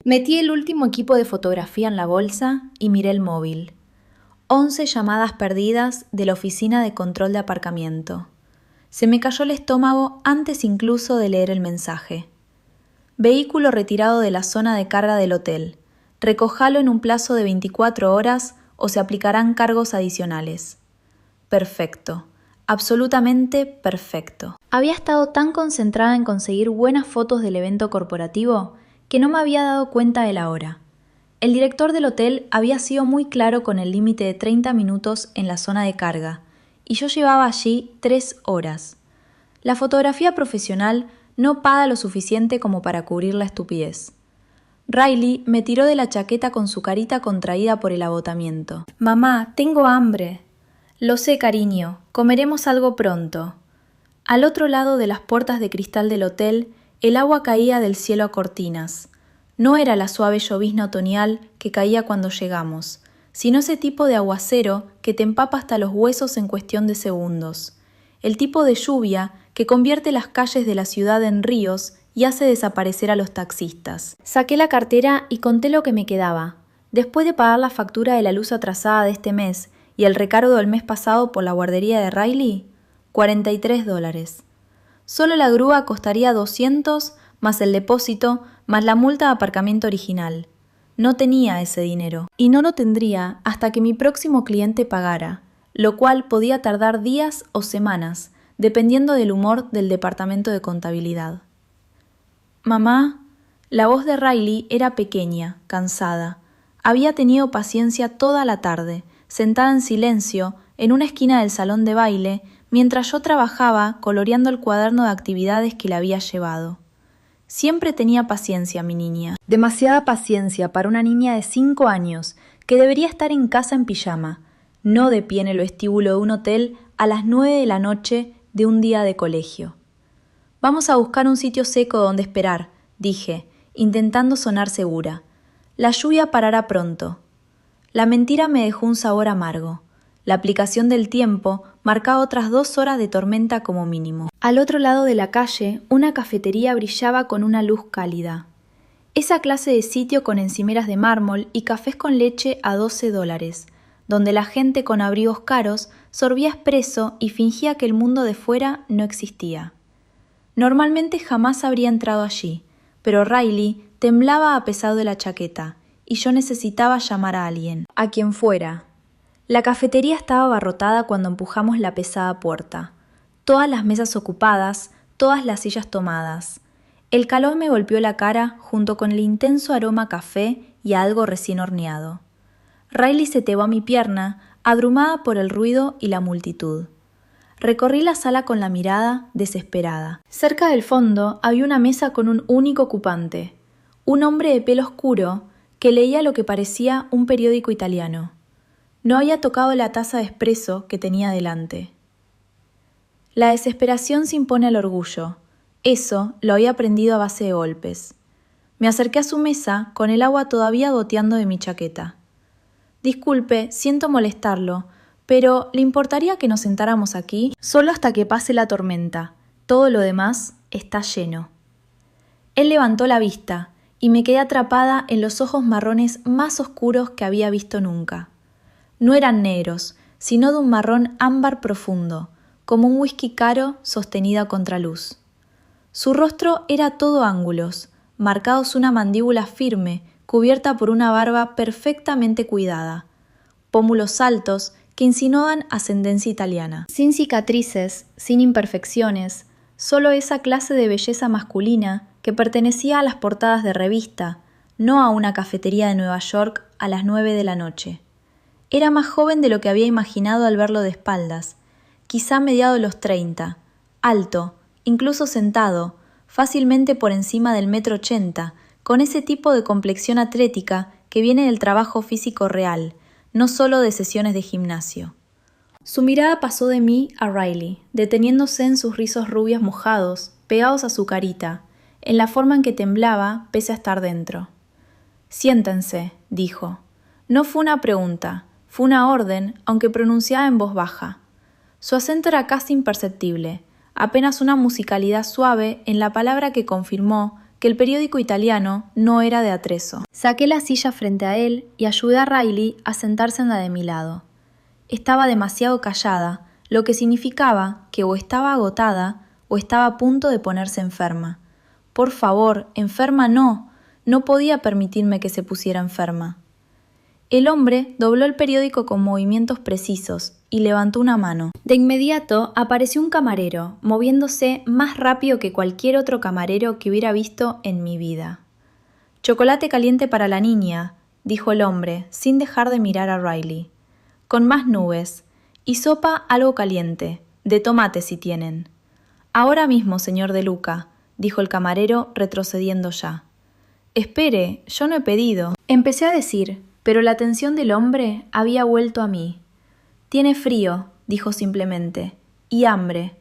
Metí el último equipo de fotografía en la bolsa y miré el móvil. 11 llamadas perdidas de la oficina de control de aparcamiento. Se me cayó el estómago antes incluso de leer el mensaje. Vehículo retirado de la zona de carga del hotel. Recójalo en un plazo de 24 horas o se aplicarán cargos adicionales. Perfecto. Absolutamente perfecto. Había estado tan concentrada en conseguir buenas fotos del evento corporativo que no me había dado cuenta de la hora. El director del hotel había sido muy claro con el límite de 30 minutos en la zona de carga, y yo llevaba allí 3 horas. La fotografía profesional no paga lo suficiente como para cubrir la estupidez. Riley me tiró de la chaqueta con su carita contraída por el agotamiento. «Mamá, tengo hambre». «Lo sé, cariño, comeremos algo pronto». Al otro lado de las puertas de cristal del hotel, el agua caía del cielo a cortinas. No era la suave llovizna otoñal que caía cuando llegamos, sino ese tipo de aguacero que te empapa hasta los huesos en cuestión de segundos. El tipo de lluvia que convierte las calles de la ciudad en ríos y hace desaparecer a los taxistas. Saqué la cartera y conté lo que me quedaba. Después de pagar la factura de la luz atrasada de este mes y el recargo del mes pasado por la guardería de Riley, $43. Solo la grúa costaría 200 más el depósito más la multa de aparcamiento original. No tenía ese dinero. Y no lo tendría hasta que mi próximo cliente pagara, lo cual podía tardar días o semanas, dependiendo del humor del departamento de contabilidad. «Mamá». La voz de Riley era pequeña, cansada. Había tenido paciencia toda la tarde, sentada en silencio, en una esquina del salón de baile, mientras yo trabajaba coloreando el cuaderno de actividades que le había llevado. Siempre tenía paciencia, mi niña. Demasiada paciencia para una niña de 5 años que debería estar en casa en pijama, no de pie en el vestíbulo de un hotel a las 9 de la noche de un día de colegio. «Vamos a buscar un sitio seco donde esperar», dije, intentando sonar segura. «La lluvia parará pronto». La mentira me dejó un sabor amargo. La aplicación del tiempo marcaba otras 2 horas de tormenta como mínimo. Al otro lado de la calle, una cafetería brillaba con una luz cálida. Esa clase de sitio con encimeras de mármol y cafés con leche a $12, donde la gente con abrigos caros sorbía expreso y fingía que el mundo de fuera no existía. Normalmente jamás habría entrado allí, pero Riley temblaba a pesar de la chaqueta, y yo necesitaba llamar a alguien, a quien fuera. La cafetería estaba abarrotada cuando empujamos la pesada puerta. Todas las mesas ocupadas, todas las sillas tomadas. El calor me golpeó la cara junto con el intenso aroma a café y a algo recién horneado. Riley se tebó a mi pierna, abrumada por el ruido y la multitud. Recorrí la sala con la mirada, desesperada. Cerca del fondo había una mesa con un único ocupante, un hombre de pelo oscuro que leía lo que parecía un periódico italiano. No había tocado la taza de espresso que tenía delante. La desesperación se impone al orgullo. Eso lo había aprendido a base de golpes. Me acerqué a su mesa con el agua todavía goteando de mi chaqueta. «Disculpe, siento molestarlo, pero ¿le importaría que nos sentáramos aquí? Solo hasta que pase la tormenta. Todo lo demás está lleno». Él levantó la vista y me quedé atrapada en los ojos marrones más oscuros que había visto nunca. No eran negros, sino de un marrón ámbar profundo, como un whisky caro sostenido a contraluz. Su rostro era todo ángulos, marcados una mandíbula firme, cubierta por una barba perfectamente cuidada, pómulos altos que insinuaban ascendencia italiana. Sin cicatrices, sin imperfecciones, solo esa clase de belleza masculina que pertenecía a las portadas de revista, no a una cafetería de Nueva York a las 9 de la noche. Era más joven de lo que había imaginado al verlo de espaldas, quizá mediado los 30, alto, incluso sentado, fácilmente por encima del 1,80 m, con ese tipo de complexión atlética que viene del trabajo físico real, no solo de sesiones de gimnasio. Su mirada pasó de mí a Riley, deteniéndose en sus rizos rubios mojados, pegados a su carita, en la forma en que temblaba pese a estar dentro. «Siéntense», dijo. No fue una pregunta, fue una orden, aunque pronunciada en voz baja. Su acento era casi imperceptible, apenas una musicalidad suave en la palabra que confirmó que el periódico italiano no era de atrezo. Saqué la silla frente a él y ayudé a Riley a sentarse en la de mi lado. Estaba demasiado callada, lo que significaba que o estaba agotada o estaba a punto de ponerse enferma. Por favor, enferma no. No podía permitirme que se pusiera enferma. El hombre dobló el periódico con movimientos precisos y levantó una mano. De inmediato apareció un camarero, moviéndose más rápido que cualquier otro camarero que hubiera visto en mi vida. «Chocolate caliente para la niña», dijo el hombre, sin dejar de mirar a Riley. «Con más nubes. Y sopa algo caliente, de tomate si tienen». «Ahora mismo, señor De Luca», dijo el camarero, retrocediendo ya. «Espere, yo no he pedido». Empecé a decir, pero la atención del hombre había vuelto a mí. «Tiene frío», dijo simplemente, «y hambre».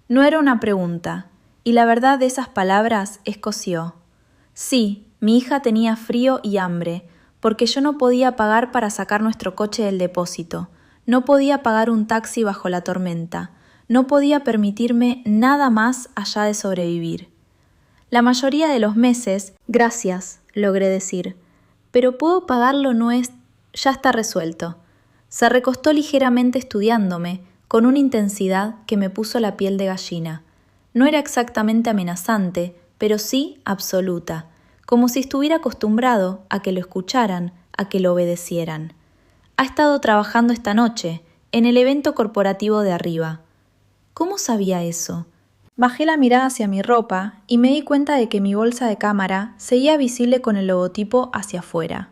No era una pregunta, y la verdad de esas palabras escoció. Sí, mi hija tenía frío y hambre, porque yo no podía pagar para sacar nuestro coche del depósito, no podía pagar un taxi bajo la tormenta, no podía permitirme nada más allá de sobrevivir. La mayoría de los meses, gracias, logré decir, pero puedo pagarlo ya está resuelto. Se recostó ligeramente estudiándome, con una intensidad que me puso la piel de gallina. No era exactamente amenazante, pero sí absoluta, como si estuviera acostumbrado a que lo escucharan, a que lo obedecieran. Ha estado trabajando esta noche, en el evento corporativo de arriba. ¿Cómo sabía eso? Bajé la mirada hacia mi ropa y me di cuenta de que mi bolsa de cámara seguía visible con el logotipo hacia afuera.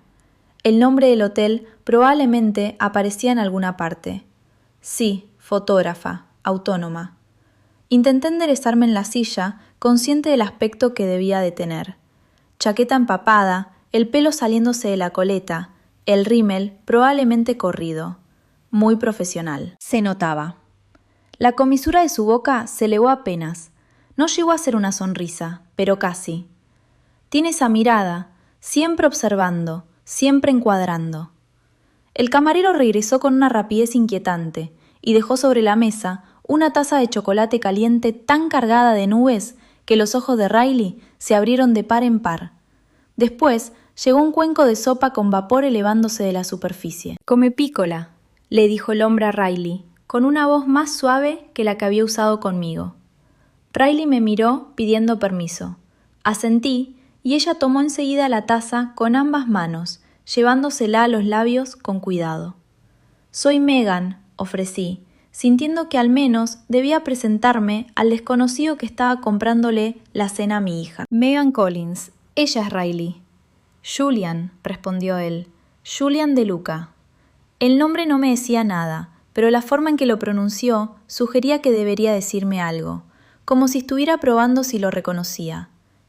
El nombre del hotel probablemente aparecía en alguna parte. Sí, fotógrafa, autónoma. Intenté enderezarme en la silla, consciente del aspecto que debía de tener. Chaqueta empapada, el pelo saliéndose de la coleta, el rímel probablemente corrido. Muy profesional. Se notaba. La comisura de su boca se elevó apenas. No llegó a ser una sonrisa, pero casi. Tiene esa mirada, siempre observando, siempre encuadrando. El camarero regresó con una rapidez inquietante y dejó sobre la mesa una taza de chocolate caliente tan cargada de nubes que los ojos de Riley se abrieron de par en par. Después llegó un cuenco de sopa con vapor elevándose de la superficie. «Come pícola», le dijo el hombre a Riley, con una voz más suave que la que había usado conmigo. Riley me miró pidiendo permiso. Asentí y ella tomó enseguida la taza con ambas manos, llevándosela a los labios con cuidado. «Soy Megan», ofrecí, sintiendo que al menos debía presentarme al desconocido que estaba comprándole la cena a mi hija. «Megan Collins, ella es Riley». «Julian», respondió él, «Julian De Luca». El nombre no me decía nada, pero la forma en que lo pronunció sugería que debería decirme algo, como si estuviera probando si lo reconocía.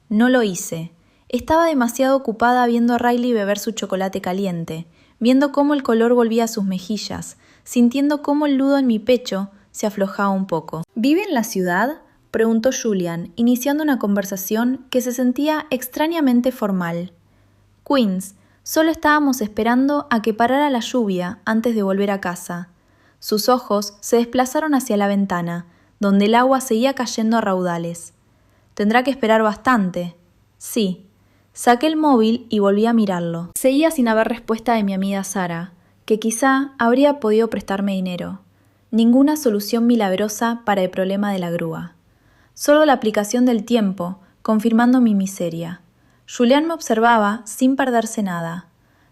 No lo hice. Estaba demasiado ocupada viendo a Riley beber su chocolate caliente, viendo cómo el color volvía a sus mejillas, sintiendo cómo el nudo en mi pecho se aflojaba un poco. «¿Vive en la ciudad?», preguntó Julian, iniciando una conversación que se sentía extrañamente formal. «Queens, solo estábamos esperando a que parara la lluvia antes de volver a casa». Sus ojos se desplazaron hacia la ventana, donde el agua seguía cayendo a raudales. «Tendrá que esperar bastante». «Sí». Saqué el móvil y volví a mirarlo. Seguía sin haber respuesta de mi amiga Sara, que quizá habría podido prestarme dinero. Ninguna solución milagrosa para el problema de la grúa. Solo la aplicación del tiempo, confirmando mi miseria. Julián me observaba sin perderse nada.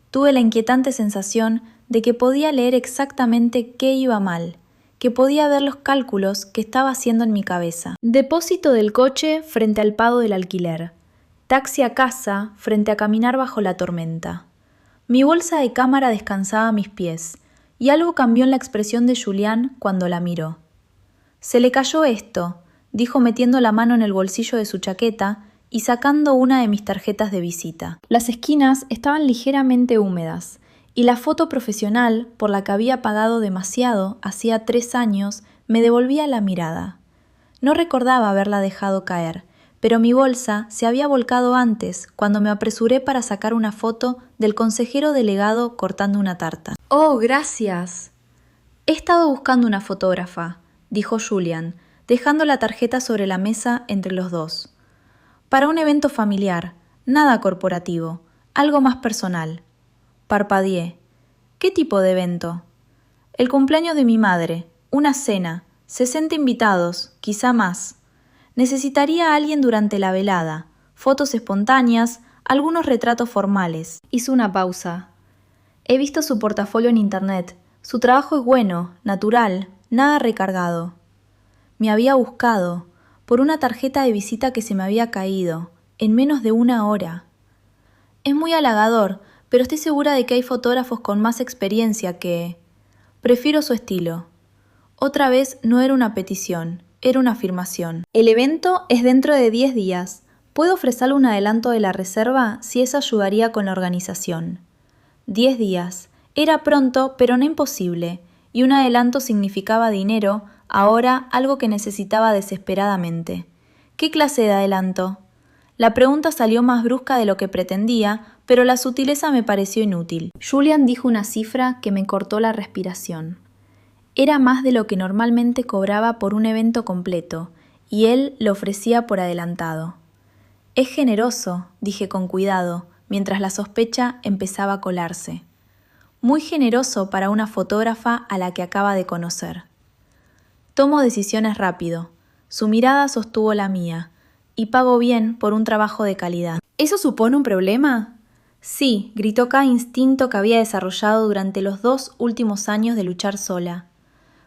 Tuve la inquietante sensación de que podía leer exactamente qué iba mal, que podía ver los cálculos que estaba haciendo en mi cabeza. Depósito del coche frente al pago del alquiler. Taxi a casa frente a caminar bajo la tormenta. Mi bolsa de cámara descansaba a mis pies, y algo cambió en la expresión de Julián cuando la miró. «Se le cayó esto», dijo metiendo la mano en el bolsillo de su chaqueta y sacando una de mis tarjetas de visita. Las esquinas estaban ligeramente húmedas, y la foto profesional, por la que había pagado demasiado hacía 3 años, me devolvía la mirada. No recordaba haberla dejado caer, pero mi bolsa se había volcado antes, cuando me apresuré para sacar una foto del consejero delegado cortando una tarta. «Oh, gracias». «He estado buscando una fotógrafa», dijo Julian, dejando la tarjeta sobre la mesa entre los dos. Para un evento familiar, nada corporativo, algo más personal. Parpadeé. ¿Qué tipo de evento? El cumpleaños de mi madre, una cena, 60 invitados, quizá más. Necesitaría a alguien durante la velada, fotos espontáneas, algunos retratos formales. Hizo una pausa. He visto su portafolio en internet. Su trabajo es bueno, natural, nada recargado. Me había buscado, por una tarjeta de visita que se me había caído, en menos de 1 hora. Es muy halagador, pero estoy segura de que hay fotógrafos con más experiencia que... Prefiero su estilo. Otra vez no era una petición, era una afirmación. El evento es dentro de 10 días. ¿Puedo ofrecerle un adelanto de la reserva si eso ayudaría con la organización? 10 días. Era pronto, pero no imposible, y un adelanto significaba dinero, ahora algo que necesitaba desesperadamente. ¿Qué clase de adelanto? La pregunta salió más brusca de lo que pretendía, pero la sutileza me pareció inútil. Julian dijo una cifra que me cortó la respiración. Era más de lo que normalmente cobraba por un evento completo, y él lo ofrecía por adelantado. Es generoso, dije con cuidado, mientras la sospecha empezaba a colarse. Muy generoso para una fotógrafa a la que acaba de conocer. Tomo decisiones rápido. Su mirada sostuvo la mía, y pago bien por un trabajo de calidad. ¿Eso supone un problema? Sí, gritó cada instinto que había desarrollado durante los 2 últimos años de luchar sola.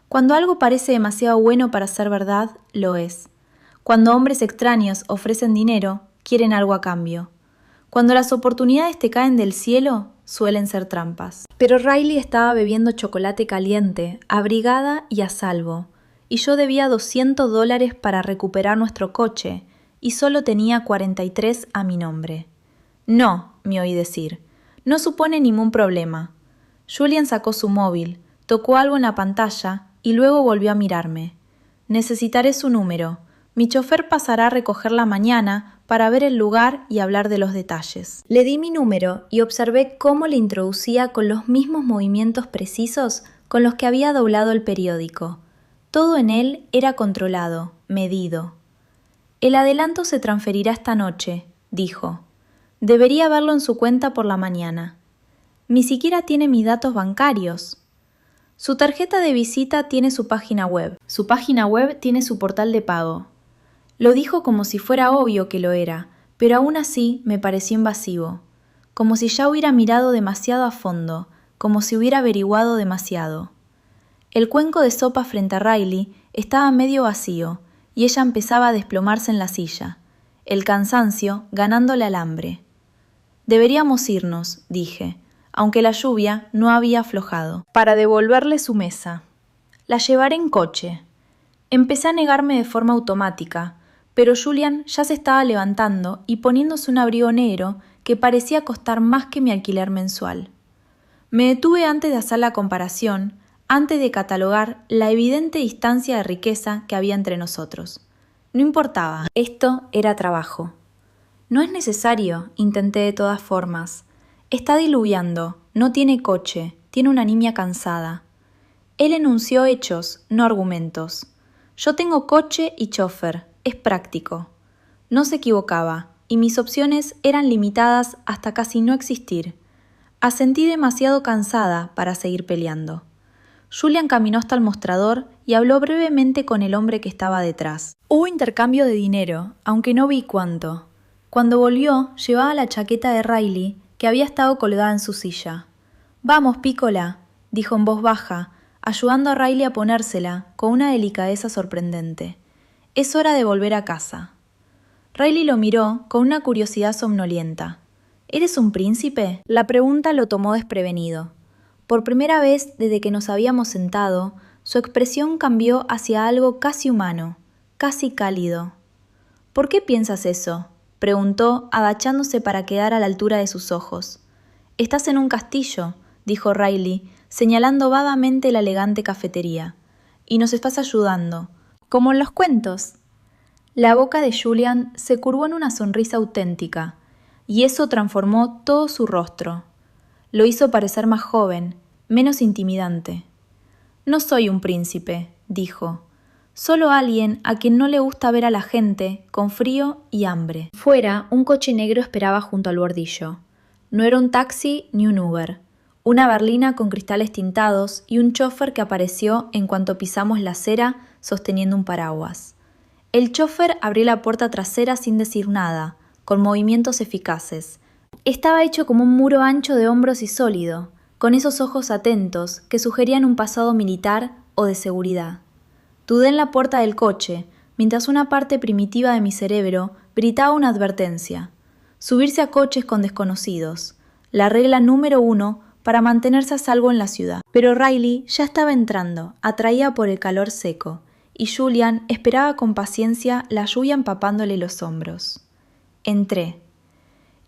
Cuando algo parece demasiado bueno para ser verdad, lo es. Cuando hombres extraños ofrecen dinero, quieren algo a cambio. Cuando las oportunidades te caen del cielo, suelen ser trampas. Pero Riley estaba bebiendo chocolate caliente, abrigada y a salvo, y yo debía $200 para recuperar nuestro coche, y solo tenía 43 a mi nombre. No, me oí decir, no supone ningún problema. Julian sacó su móvil, tocó algo en la pantalla y luego volvió a mirarme. Necesitaré su número. Mi chofer pasará a recogerla mañana para ver el lugar y hablar de los detalles. Le di mi número y observé cómo le introducía con los mismos movimientos precisos con los que había doblado el periódico. Todo en él era controlado, medido. El adelanto se transferirá esta noche, dijo. Debería verlo en su cuenta por la mañana. Ni siquiera tiene mis datos bancarios. Su tarjeta de visita tiene su página web. Su página web tiene su portal de pago. Lo dijo como si fuera obvio que lo era, pero aún así me pareció invasivo. Como si ya hubiera mirado demasiado a fondo, como si hubiera averiguado demasiado. El cuenco de sopa frente a Riley estaba medio vacío, y ella empezaba a desplomarse en la silla, el cansancio ganándole al hambre. Deberíamos irnos, dije, aunque la lluvia no había aflojado, para devolverle su mesa. La llevaré en coche. Empecé a negarme de forma automática, pero Julian ya se estaba levantando y poniéndose un abrigo negro que parecía costar más que mi alquiler mensual. Me detuve antes de hacer la comparación, antes de catalogar la evidente distancia de riqueza que había entre nosotros. No importaba, esto era trabajo. No es necesario, intenté de todas formas. Está diluviando, no tiene coche, tiene una niña cansada. Él enunció hechos, no argumentos. Yo tengo coche y chofer, es práctico. No se equivocaba, y mis opciones eran limitadas hasta casi no existir. Asentí demasiado cansada para seguir peleando. Julian caminó hasta el mostrador y habló brevemente con el hombre que estaba detrás. Hubo intercambio de dinero, aunque no vi cuánto. Cuando volvió, llevaba la chaqueta de Riley, que había estado colgada en su silla. «Vamos, Pícola», dijo en voz baja, ayudando a Riley a ponérsela con una delicadeza sorprendente. «Es hora de volver a casa». Riley lo miró con una curiosidad somnolienta. «¿Eres un príncipe?». La pregunta lo tomó desprevenido. Por primera vez desde que nos habíamos sentado, su expresión cambió hacia algo casi humano, casi cálido. «¿Por qué piensas eso?», preguntó, agachándose para quedar a la altura de sus ojos. «Estás en un castillo», dijo Riley, señalando vagamente la elegante cafetería. «Y nos estás ayudando, como en los cuentos». La boca de Julian se curvó en una sonrisa auténtica, y eso transformó todo su rostro. Lo hizo parecer más joven, menos intimidante. «No soy un príncipe», dijo. Solo alguien a quien no le gusta ver a la gente con frío y hambre. Fuera, un coche negro esperaba junto al bordillo. No era un taxi ni un Uber. Una berlina con cristales tintados y un chofer que apareció en cuanto pisamos la acera sosteniendo un paraguas. El chofer abrió la puerta trasera sin decir nada, con movimientos eficaces. Estaba hecho como un muro ancho de hombros y sólido, con esos ojos atentos que sugerían un pasado militar o de seguridad. Dudé en la puerta del coche, mientras una parte primitiva de mi cerebro gritaba una advertencia. Subirse a coches con desconocidos, la regla número 1 para mantenerse a salvo en la ciudad. Pero Riley ya estaba entrando, atraída por el calor seco, y Julian esperaba con paciencia la lluvia empapándole los hombros. Entré.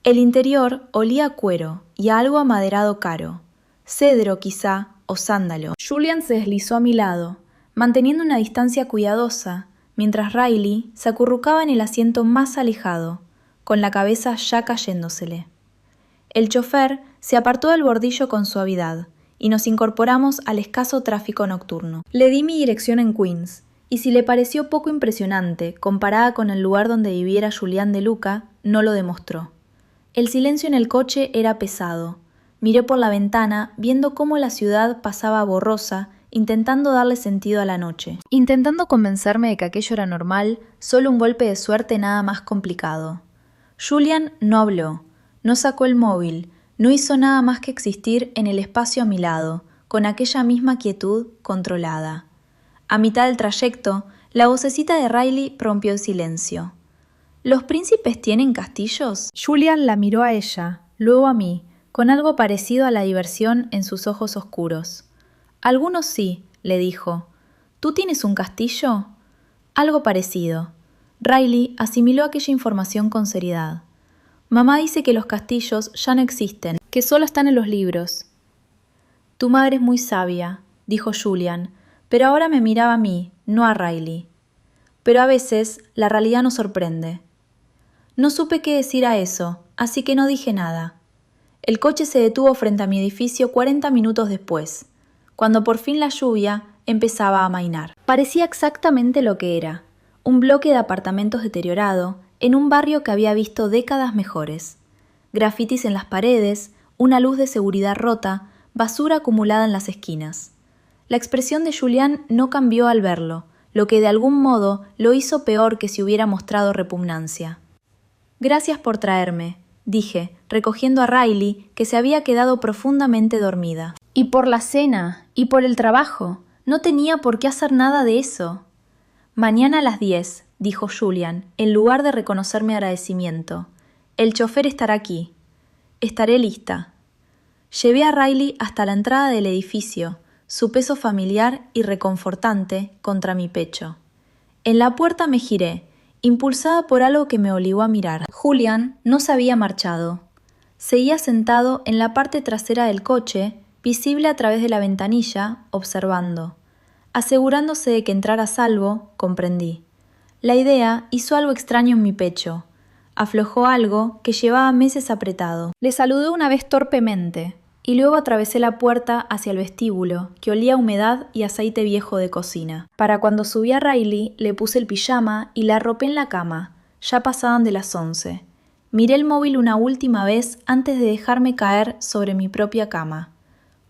El interior olía a cuero y a algo amaderado caro, cedro quizá o sándalo. Julian se deslizó a mi lado, manteniendo una distancia cuidadosa, mientras Riley se acurrucaba en el asiento más alejado, con la cabeza ya cayéndosele. El chofer se apartó del bordillo con suavidad, y nos incorporamos al escaso tráfico nocturno. Le di mi dirección en Queens, y si le pareció poco impresionante comparada con el lugar donde viviera Julián de Luca, no lo demostró. El silencio en el coche era pesado. Miré por la ventana, viendo cómo la ciudad pasaba borrosa, intentando darle sentido a la noche. Intentando convencerme de que aquello era normal, solo un golpe de suerte nada más complicado. Julian no habló, no sacó el móvil, no hizo nada más que existir en el espacio a mi lado, con aquella misma quietud controlada. A mitad del trayecto, la vocecita de Riley rompió el silencio. ¿Los príncipes tienen castillos? Julian la miró a ella, luego a mí, con algo parecido a la diversión en sus ojos oscuros. Algunos sí, le dijo. ¿Tú tienes un castillo? Algo parecido. Riley asimiló aquella información con seriedad. Mamá dice que los castillos ya no existen, que solo están en los libros. Tu madre es muy sabia, dijo Julian, pero ahora me miraba a mí, no a Riley. Pero a veces la realidad nos sorprende. No supe qué decir a eso, así que no dije nada. El coche se detuvo frente a mi edificio 40 minutos después, cuando por fin la lluvia empezaba a amainar. Parecía exactamente lo que era, un bloque de apartamentos deteriorado en un barrio que había visto décadas mejores. Grafitis en las paredes, una luz de seguridad rota, basura acumulada en las esquinas. La expresión de Julián no cambió al verlo, lo que de algún modo lo hizo peor que si hubiera mostrado repugnancia. Gracias por traerme, dije, recogiendo a Riley, que se había quedado profundamente dormida. Y por la cena, y por el trabajo. No tenía por qué hacer nada de eso. Mañana a las 10, dijo Julian, en lugar de reconocer mi agradecimiento. El chofer estará aquí. Estaré lista. Llevé a Riley hasta la entrada del edificio, su peso familiar y reconfortante contra mi pecho. En la puerta me giré, impulsada por algo que me obligó a mirar. Julian no se había marchado. Seguía sentado en la parte trasera del coche, visible a través de la ventanilla, observando. Asegurándose de que entrara a salvo, comprendí. La idea hizo algo extraño en mi pecho. Aflojó algo que llevaba meses apretado. Le saludé una vez torpemente, y luego atravesé la puerta hacia el vestíbulo, que olía a humedad y aceite viejo de cocina. Para cuando subí a Riley, le puse el pijama y la arropé en la cama. Ya pasaban de las 11. Miré el móvil una última vez antes de dejarme caer sobre mi propia cama.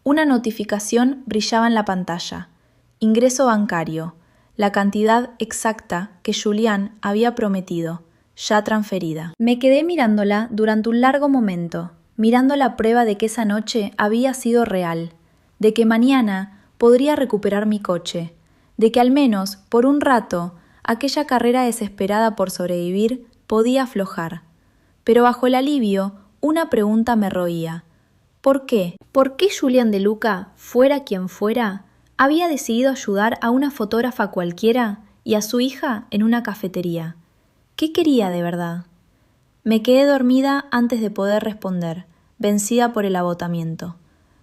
Una notificación brillaba en la pantalla. Ingreso bancario. La cantidad exacta que Julián había prometido, ya transferida. Me quedé mirándola durante un largo momento, mirando la prueba de que esa noche había sido real, de que mañana podría recuperar mi coche, de que al menos, por un rato, aquella carrera desesperada por sobrevivir podía aflojar. Pero bajo el alivio, una pregunta me roía. ¿Por qué? ¿Por qué Julián de Luca, fuera quien fuera, había decidido ayudar a una fotógrafa cualquiera y a su hija en una cafetería? ¿Qué quería de verdad? Me quedé dormida antes de poder responder, vencida por el agotamiento.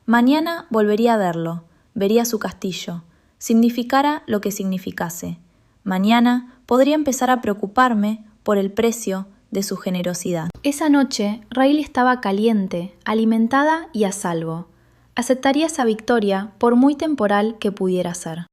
Mañana volvería a verlo, vería su castillo, significara lo que significase. Mañana podría empezar a preocuparme por el precio de su generosidad. Esa noche, Riley estaba caliente, alimentada y a salvo. Aceptaría esa victoria por muy temporal que pudiera ser.